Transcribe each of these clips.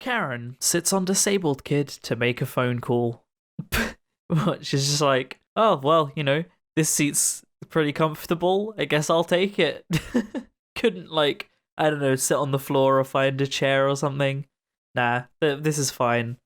Karen sits on disabled kid to make a phone call. She's just like, oh, well, this seat's pretty comfortable. I guess I'll take it. Couldn't, I don't know, sit on the floor or find a chair or something. Nah, this is fine.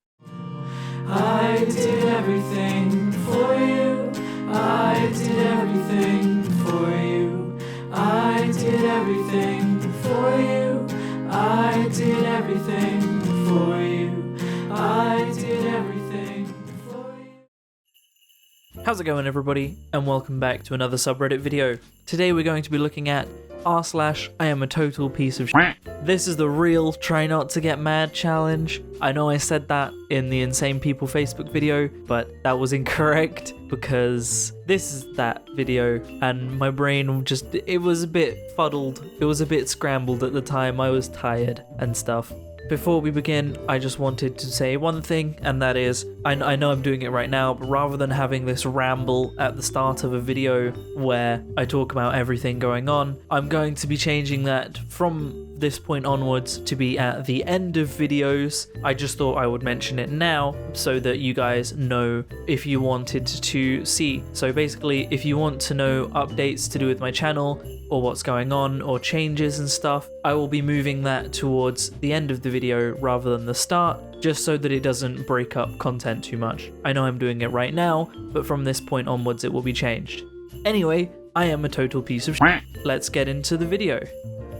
I did everything for you. I did everything for you. I did everything for you. I did everything for you. I did everything for you. How's it going, everybody? And welcome back to another subreddit video. Today we're going to be looking at I am a total piece of shit. This is the real try not to get mad challenge. I know I said that in the Insane People Facebook video, but that was incorrect because this is that video and my brain it was a bit fuddled. It was a bit scrambled at the time. I was tired and stuff. Before we begin, I just wanted to say one thing, and that is, I know I'm doing it right now, but rather than having this ramble at the start of a video where I talk about everything going on, I'm going to be changing that from this point onwards to be at the end of videos. I just thought I would mention it now so that you guys know if you wanted to see. So basically, if you want to know updates to do with my channel, or what's going on, or changes and stuff, I will be moving that towards the end of the video rather than the start, just so that it doesn't break up content too much. I know I'm doing it right now, but from this point onwards it will be changed. Anyway, I am a total piece of shit. Let's get into the video.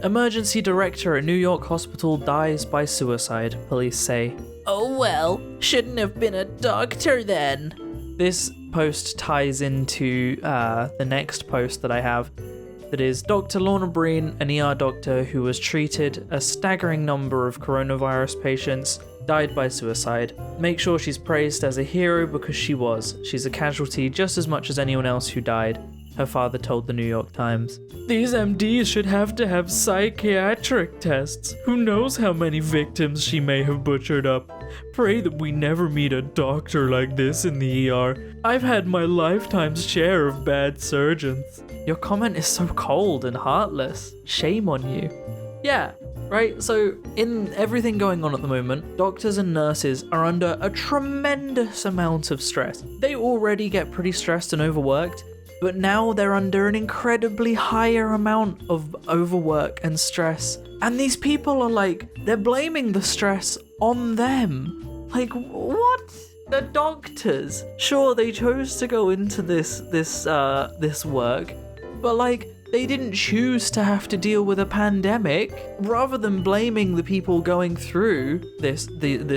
Emergency director at New York hospital dies by suicide, police say. Oh well, shouldn't have been a doctor then. This post ties into the next post that I have. That is Dr. Lorna Breen, an ER doctor who was treated a staggering number of coronavirus patients, died by suicide. Make sure she's praised as a hero because she was. She's a casualty just as much as anyone else who died, her father told the New York Times. These MDs should have to have psychiatric tests. Who knows how many victims she may have butchered up. Pray that we never meet a doctor like this in the ER. I've had my lifetime's share of bad surgeons. Your comment is so cold and heartless. Shame on you. Yeah, right? So, in everything going on at the moment, doctors and nurses are under a tremendous amount of stress. They already get pretty stressed and overworked, but now they're under an incredibly higher amount of overwork and stress. And these people are they're blaming the stress on them. What? The doctors. Sure, they chose to go into this work, but they didn't choose to have to deal with a pandemic. Rather than blaming the people going through this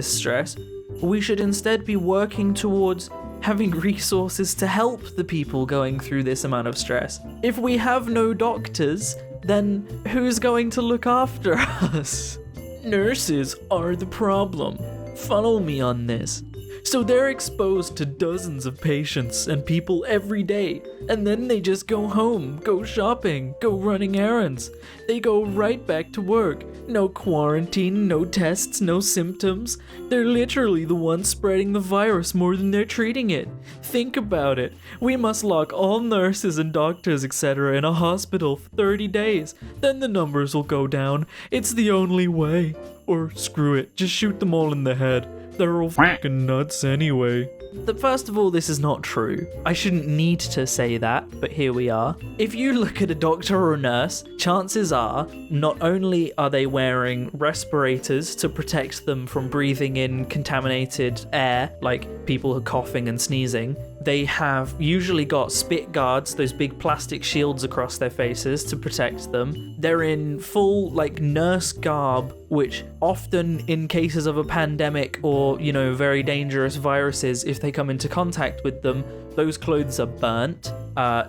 stress, we should instead be working towards having resources to help the people going through this amount of stress. If we have no doctors, then who's going to look after us? Nurses are the problem. Follow me on this. So they're exposed to dozens of patients and people every day, and then they just go home, go shopping, go running errands. They go right back to work. No quarantine, no tests, no symptoms. They're literally the ones spreading the virus more than they're treating it. Think about it. We must lock all nurses and doctors, etc. in a hospital for 30 days. Then the numbers will go down. It's the only way. Or screw it, just shoot them all in the head. They're all fucking nuts anyway. First of all, this is not true. I shouldn't need to say that, but here we are. If you look at a doctor or a nurse, chances are not only are they wearing respirators to protect them from breathing in contaminated air, like people who are coughing and sneezing, they have usually got spit guards, those big plastic shields across their faces to protect them. They're in full nurse garb, which often in cases of a pandemic or, very dangerous viruses, if they come into contact with them, those clothes are burnt.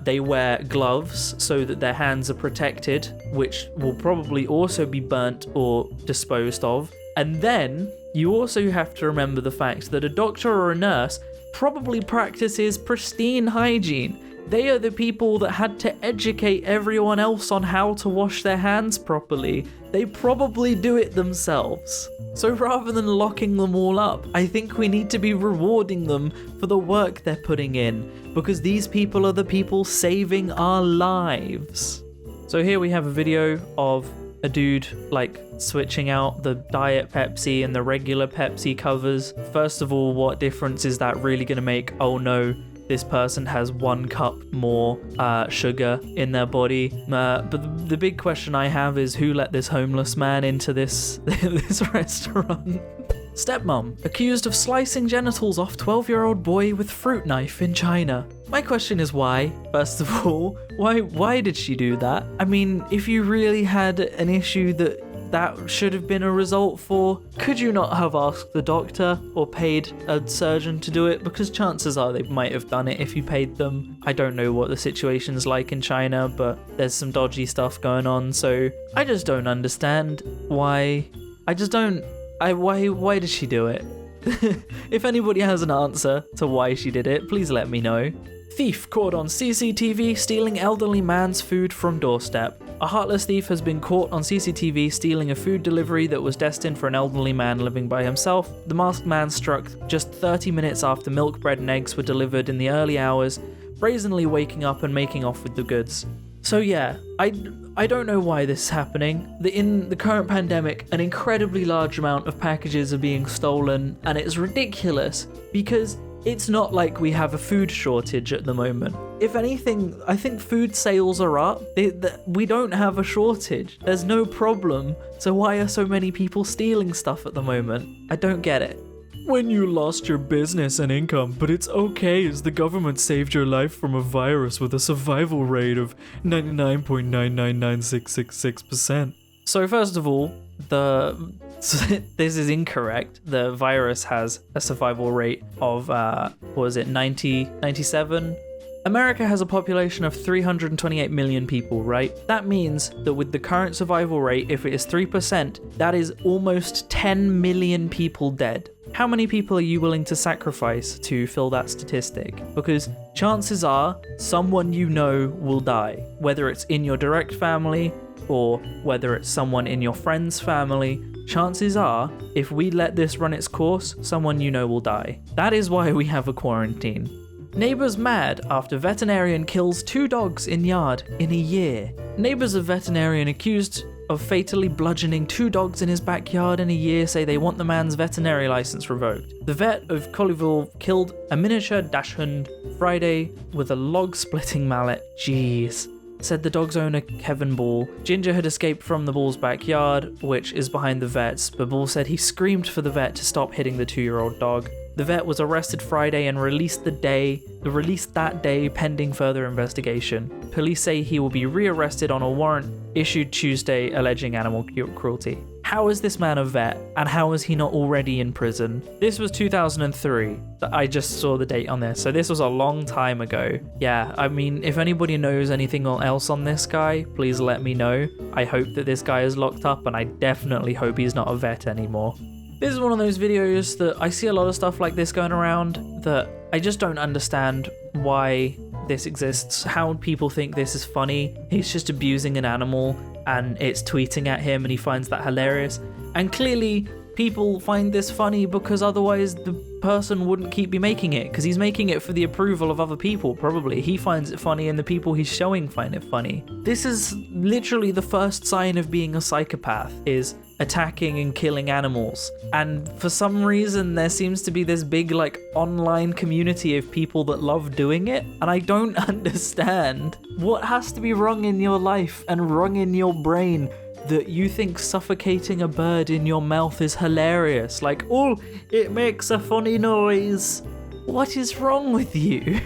They wear gloves so that their hands are protected, which will probably also be burnt or disposed of. And then you also have to remember the fact that a doctor or a nurse probably practices pristine hygiene. They are the people that had to educate everyone else on how to wash their hands properly. They probably do it themselves. So rather than locking them all up, I think we need to be rewarding them for the work they're putting in, because these people are the people saving our lives. So here we have a video of a dude like switching out the Diet Pepsi and the regular Pepsi covers. First of all, what difference is that really going to make? Oh no, this person has 1 cup more sugar in their body. But the big question I have is who let this homeless man into this this restaurant? Stepmom accused of slicing genitals off 12-year-old boy with fruit knife in China. My question is why? First of all, why did she do that? I mean, if you really had an issue that should have been a result for, could you not have asked the doctor or paid a surgeon to do it? Because chances are they might have done it if you paid them. I don't know what the situation's like in China, but there's some dodgy stuff going on, so I just don't understand why. Why did she do it? If anybody has an answer to why she did it, please let me know. Thief caught on CCTV stealing elderly man's food from doorstep. A heartless thief has been caught on CCTV stealing a food delivery that was destined for an elderly man living by himself. The masked man struck just 30 minutes after milk, bread and eggs were delivered in the early hours, brazenly waking up and making off with the goods. So yeah, I don't know why this is happening. In the current pandemic, an incredibly large amount of packages are being stolen, and it's ridiculous because it's not like we have a food shortage at the moment. If anything, I think food sales are up. We don't have a shortage. There's no problem. So why are so many people stealing stuff at the moment? I don't get it. When you lost your business and income, but it's okay as the government saved your life from a virus with a survival rate of 99.9996666%. So first of all, this is incorrect. The virus has a survival rate of 97? America has a population of 328 million people, right? That means that with the current survival rate, if it is 3%, that is almost 10 million people dead. How many people are you willing to sacrifice to fill that statistic? Because chances are someone you know will die, whether it's in your direct family or whether it's someone in your friend's family. Chances are, if we let this run its course, someone you know will die. That is why we have a quarantine. Neighbours mad after veterinarian kills 2 dogs in yard in a year. Neighbours of veterinarian accused of fatally bludgeoning 2 dogs in his backyard in a year say they want the man's veterinary license revoked. The vet of Colleyville killed a miniature dachshund Friday with a log-splitting mallet. Jeez. Said the dog's owner Kevin Ball. Ginger had escaped from the Ball's backyard, which is behind the vet's, but Ball said he screamed for the vet to stop hitting the 2-year-old dog. The vet was arrested Friday and released that day pending further investigation. Police say he will be rearrested on a warrant issued Tuesday alleging animal cruelty. How is this man a vet, and how is he not already in prison? This was 2003. I just saw the date on this, so this was a long time ago. Yeah, I mean, if anybody knows anything else on this guy, please let me know. I hope that this guy is locked up, and I definitely hope he's not a vet anymore. This is one of those videos that I see a lot of stuff like this going around that I just don't understand why this exists, how people think this is funny. He's just abusing an animal and it's tweeting at him and he finds that hilarious. And clearly people find this funny because otherwise the person wouldn't be making it, because he's making it for the approval of other people, probably. He finds it funny and the people he's showing find it funny. This is literally the first sign of being a psychopath, is attacking and killing animals. And for some reason there seems to be this big online community of people that love doing it, and I don't understand what has to be wrong in your life and wrong in your brain that you think suffocating a bird in your mouth is hilarious. Oh, it makes a funny noise. What is wrong with you?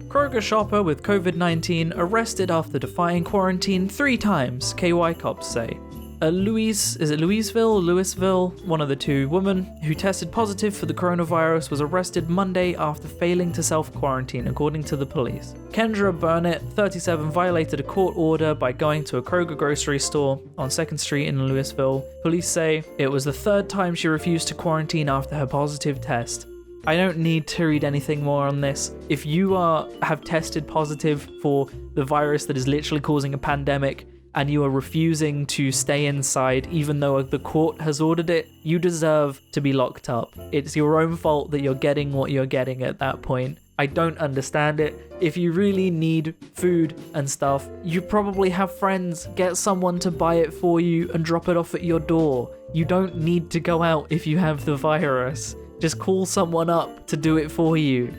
Kroger shopper with COVID-19 arrested after defying quarantine 3 times, KY cops say. Louisville, one of the 2 women who tested positive for the coronavirus was arrested Monday after failing to self-quarantine, according to the police. Kendra Burnett, 37, violated a court order by going to a Kroger grocery store on 2nd Street in Louisville. Police say it was the 3rd time she refused to quarantine after her positive test. I don't need to read anything more on this. If you have tested positive for the virus that is literally causing a pandemic, and you are refusing to stay inside even though the court has ordered it, you deserve to be locked up. It's your own fault that you're getting what you're getting at that point. I don't understand it. If you really need food and stuff, you probably have friends. Get someone to buy it for you and drop it off at your door. You don't need to go out if you have the virus. Just call someone up to do it for you.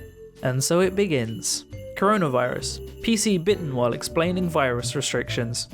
And so it begins. Coronavirus. PC bitten while explaining virus restrictions.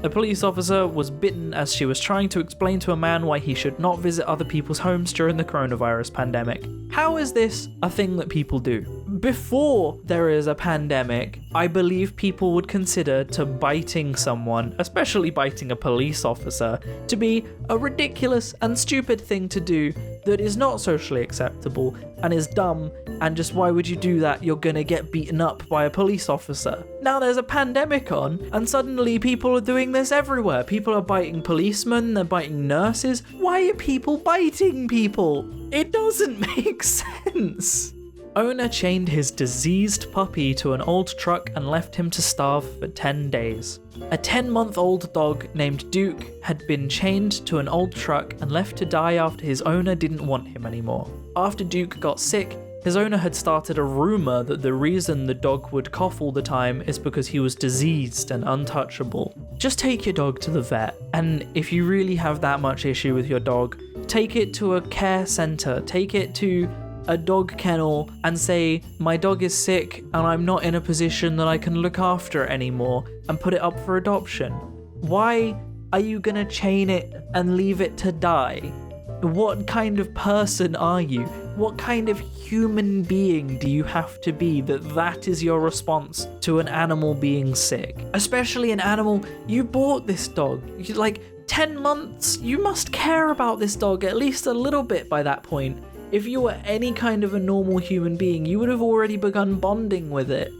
A police officer was bitten as she was trying to explain to a man why he should not visit other people's homes during the coronavirus pandemic. How is this a thing that people do? Before there is a pandemic, I believe people would consider to biting someone, especially biting a police officer, to be a ridiculous and stupid thing to do that is not socially acceptable and is dumb, and just why would you do that? You're gonna get beaten up by a police officer. Now there's a pandemic on, and suddenly people are doing this everywhere. People are biting policemen, they're biting nurses. Why are people biting people? It doesn't make sense. Owner chained his diseased puppy to an old truck and left him to starve for 10 days. A 10-month-old dog named Duke had been chained to an old truck and left to die after his owner didn't want him anymore. After Duke got sick, his owner had started a rumor that the reason the dog would cough all the time is because he was diseased and untouchable. Just take your dog to the vet, and if you really have that much issue with your dog, take it to a care center, take it to a dog kennel and say, my dog is sick and I'm not in a position that I can look after it anymore, and put it up for adoption. Why are you gonna chain it and leave it to die? What kind of person are you? What kind of human being do you have to be that is your response to an animal being sick? Especially an animal, you bought this dog, 10 months, you must care about this dog at least a little bit by that point. If you were any kind of a normal human being, you would have already begun bonding with it.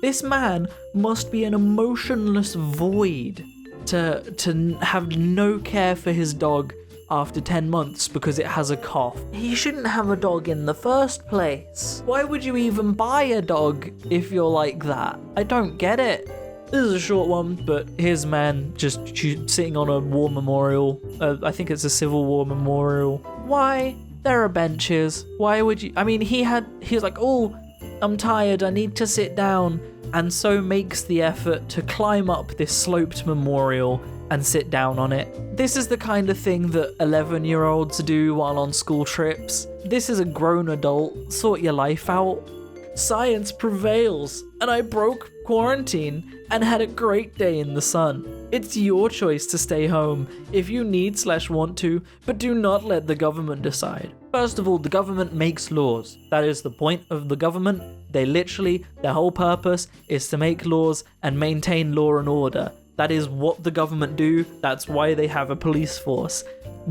This man must be an emotionless void to have no care for his dog after 10 months because it has a cough. He shouldn't have a dog in the first place. Why would you even buy a dog if you're like that? I don't get it. This is a short one, but here's a man just sitting on a war memorial. I think it's a Civil War memorial. Why? There are benches. Why would you? I mean, he was like, oh, I'm tired, I need to sit down. And so makes the effort to climb up this sloped memorial and sit down on it. This is the kind of thing that 11-year-olds do while on school trips. This is a grown adult. Sort your life out. Science prevails, and I broke quarantine and had a great day in the sun. It's your choice to stay home if you need/want to, but do not let the government decide. First of all, the government makes laws. That is the point of the government. Their whole purpose is to make laws and maintain law and order. That is what the government do. That's why they have a police force.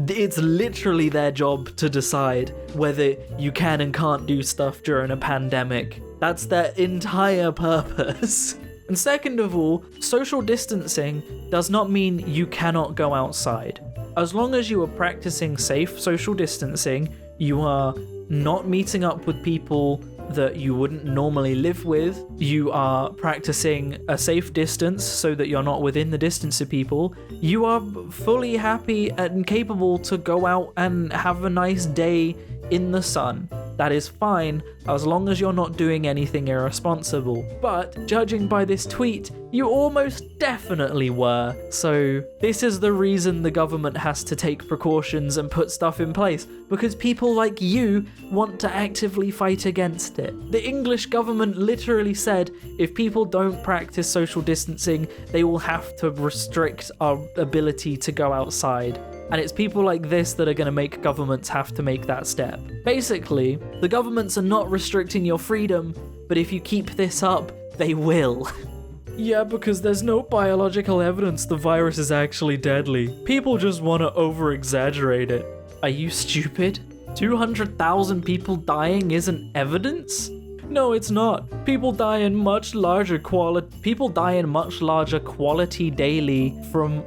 It's literally their job to decide whether you can and can't do stuff during a pandemic. That's their entire purpose. And second of all, social distancing does not mean you cannot go outside. As long as you are practicing safe social distancing, you are not meeting up with people that you wouldn't normally live with, you are practicing a safe distance so that you're not within the distance of people, you are fully happy and capable to go out and have a nice day in the sun. That is fine, as long as you're not doing anything irresponsible. But, judging by this tweet, you almost definitely were. So, this is the reason the government has to take precautions and put stuff in place, because people like you want to actively fight against it. The English government literally said, if people don't practice social distancing, they will have to restrict our ability to go outside. And it's people like this that are going to make governments have to make that step. Basically, the governments are not restricting your freedom, but if you keep this up, they will. Yeah, because there's no biological evidence the virus is actually deadly. People just want to over-exaggerate it. Are you stupid? 200,000 people dying isn't evidence? No, it's not. People die in much larger quality daily from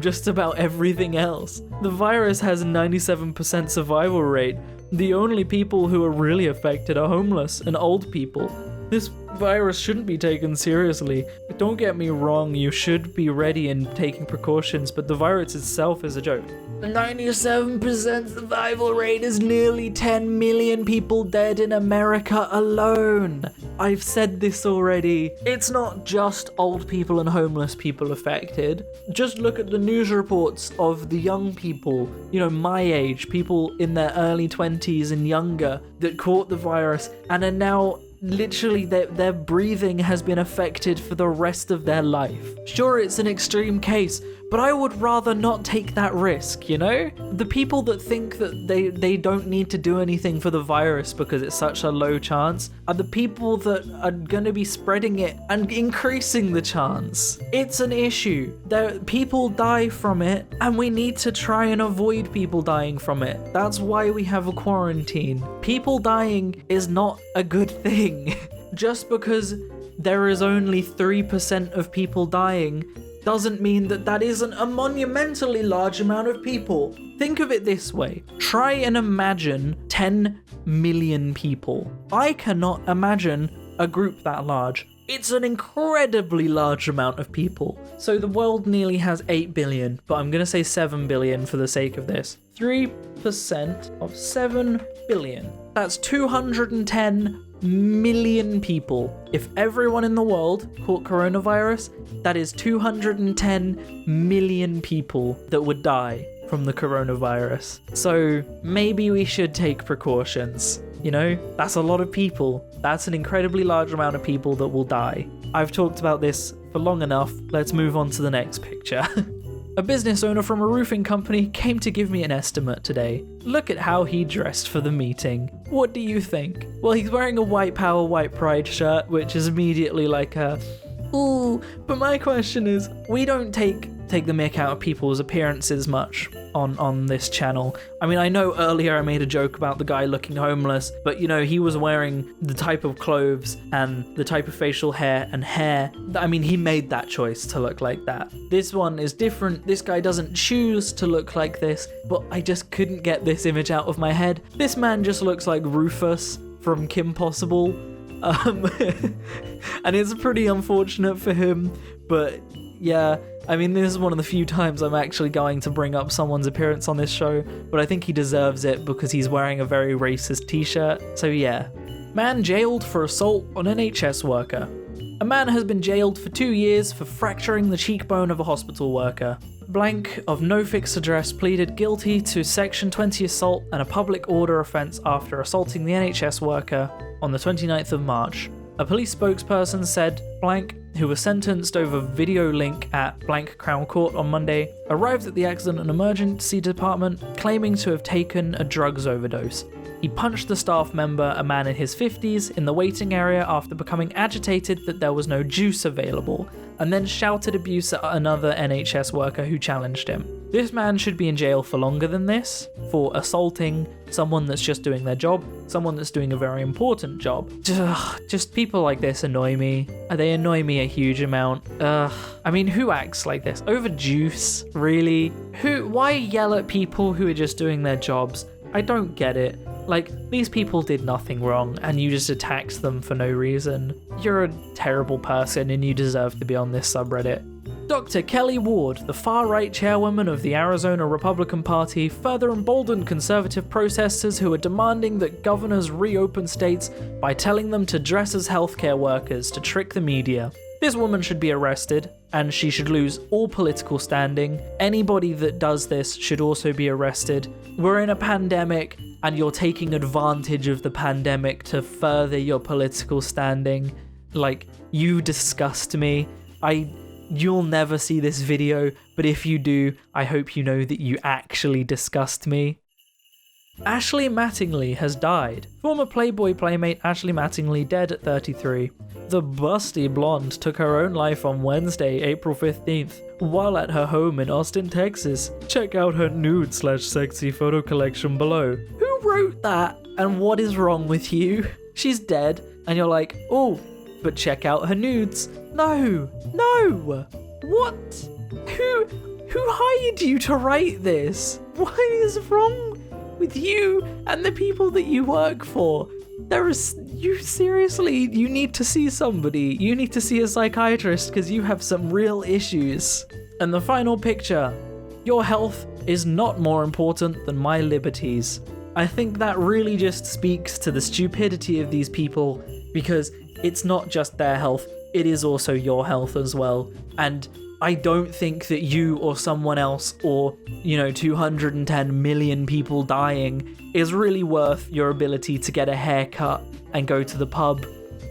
just about everything else. The virus has a 97% survival rate. The only people who are really affected are homeless and old people. This virus shouldn't be taken seriously. Don't get me wrong, you should be ready and taking precautions, but the virus itself is a joke. 97% survival rate is nearly 10 million people dead in America alone. I've said this already. It's not just old people and homeless people affected. Just look at the news reports of the young people, my age, people in their early 20s and younger that caught the virus and are now literally their breathing has been affected for the rest of their life. Sure, it's an extreme case, but I would rather not take that risk, The people that think that they don't need to do anything for the virus because it's such a low chance are the people that are gonna be spreading it and increasing the chance. It's an issue. People die from it, and we need to try and avoid people dying from it. That's why we have a quarantine. People dying is not a good thing. Just because there is only 3% of people dying doesn't mean that isn't a monumentally large amount of people. Think of it this way. Try and imagine 10 million people. I cannot imagine a group that large. It's an incredibly large amount of people. So the world nearly has 8 billion, but I'm gonna say 7 billion for the sake of this. 3% of 7 billion. That's 210 million people. If everyone in the world caught coronavirus, that is 210 million people that would die from the coronavirus. So maybe we should take precautions. That's a lot of people. That's an incredibly large amount of people that will die. I've talked about this for long enough. Let's move on to the next picture. A business owner from a roofing company came to give me an estimate today. Look at how he dressed for the meeting. What do you think? Well, he's wearing a white power, white pride shirt, which is immediately like a, ooh, but my question is, we don't take the mick out of people's appearances much on this channel. I mean, I know earlier I made a joke about the guy looking homeless, but he was wearing the type of clothes and the type of facial hair and hair. I mean, he made that choice to look like that. This one is different. This guy doesn't choose to look like this, but I just couldn't get this image out of my head. This man just looks like Rufus from Kim Possible. And it's pretty unfortunate for him, but yeah, I mean, this is one of the few times I'm actually going to bring up someone's appearance on this show, but I think he deserves it because he's wearing a very racist t-shirt, so yeah. Man jailed for assault on NHS worker. A man has been jailed for 2 years for fracturing the cheekbone of a hospital worker. Blank of no fixed address pleaded guilty to Section 20 assault and a public order offence after assaulting the NHS worker on the 29th of March. A police spokesperson said Blank, who was sentenced over video link at Blank Crown Court on Monday, arrived at the accident and emergency department claiming to have taken a drugs overdose. He punched the staff member, a man in his 50s, in the waiting area after becoming agitated that there was no juice available, and then shouted abuse at another NHS worker who challenged him. This man should be in jail for longer than this, for assaulting someone that's just doing their job, someone that's doing a very important job. Just people like this annoy me. They annoy me a huge amount. I mean, who acts like this? Over juice? Really? Why yell at people who are just doing their jobs? I don't get it. Like, these people did nothing wrong, and you just attacked them for no reason. You're a terrible person, and you deserve to be on this subreddit. Dr. Kelly Ward, the far-right chairwoman of the Arizona Republican Party, further emboldened conservative protesters who are demanding that governors reopen states by telling them to dress as healthcare workers to trick the media. This woman should be arrested, and she should lose all political standing. Anybody that does this should also be arrested. We're in a pandemic, and you're taking advantage of the pandemic to further your political standing. Like, you disgust me. You'll never see this video, but if you do, I hope you know that you actually disgust me. Ashley Mattingly has died. Former Playboy playmate Ashley Mattingly dead at 33. The busty blonde took her own life on Wednesday, April 15th, while at her home in Austin, Texas. Check out her nude/sexy photo collection below. Who wrote that? And what is wrong with you? She's dead, and you're like, oh, but check out her nudes. No! What? Who hired you to write this? What is wrong with you and the people that you work for? you need to see somebody. You need to see a psychiatrist because you have some real issues. And the final picture, your health is not more important than my liberties. I think that really just speaks to the stupidity of these people, because it's not just their health, it is also your health as well. And I don't think that you or someone else, or 210 million people dying, is really worth your ability to get a haircut and go to the pub.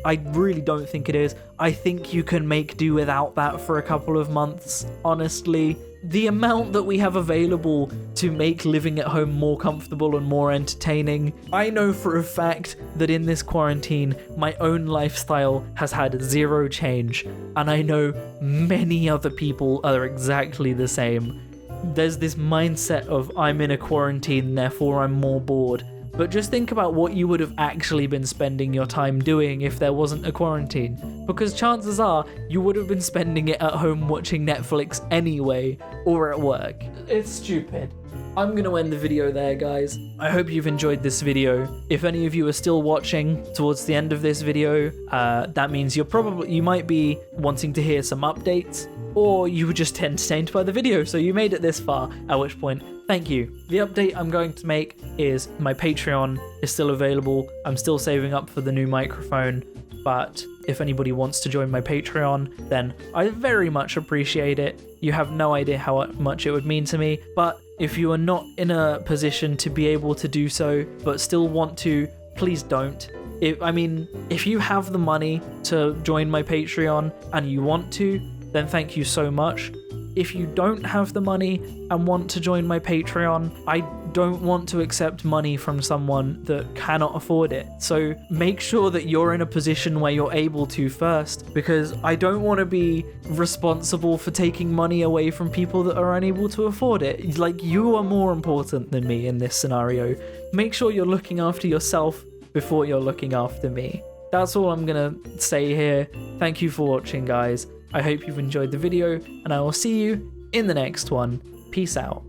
I really don't think it is. I think you can make do without that for a couple of months, honestly. The amount that we have available to make living at home more comfortable and more entertaining. I know for a fact that in this quarantine, my own lifestyle has had zero change, and I know many other people are exactly the same. There's this mindset of I'm in a quarantine, therefore I'm more bored. But just think about what you would have actually been spending your time doing if there wasn't a quarantine. Because chances are, you would have been spending it at home watching Netflix anyway, or at work. It's stupid. I'm gonna end the video there, guys. I hope you've enjoyed this video. If any of you are still watching towards the end of this video, that means you might be wanting to hear some updates, or you were just entertained by the video, so you made it this far, at which point, thank you. The update I'm going to make is my Patreon is still available. I'm still saving up for the new microphone, but if anybody wants to join my Patreon, then I very much appreciate it. You have no idea how much it would mean to me, but if you are not in a position to be able to do so, but still want to, please don't. If you have the money to join my Patreon and you want to, then thank you so much. If you don't have the money and want to join my Patreon, I don't want to accept money from someone that cannot afford it. So make sure that you're in a position where you're able to first, because I don't want to be responsible for taking money away from people that are unable to afford it. Like, you are more important than me in this scenario. Make sure you're looking after yourself before you're looking after me. That's all I'm gonna say here. Thank you for watching, guys. I hope you've enjoyed the video, and I will see you in the next one. Peace out.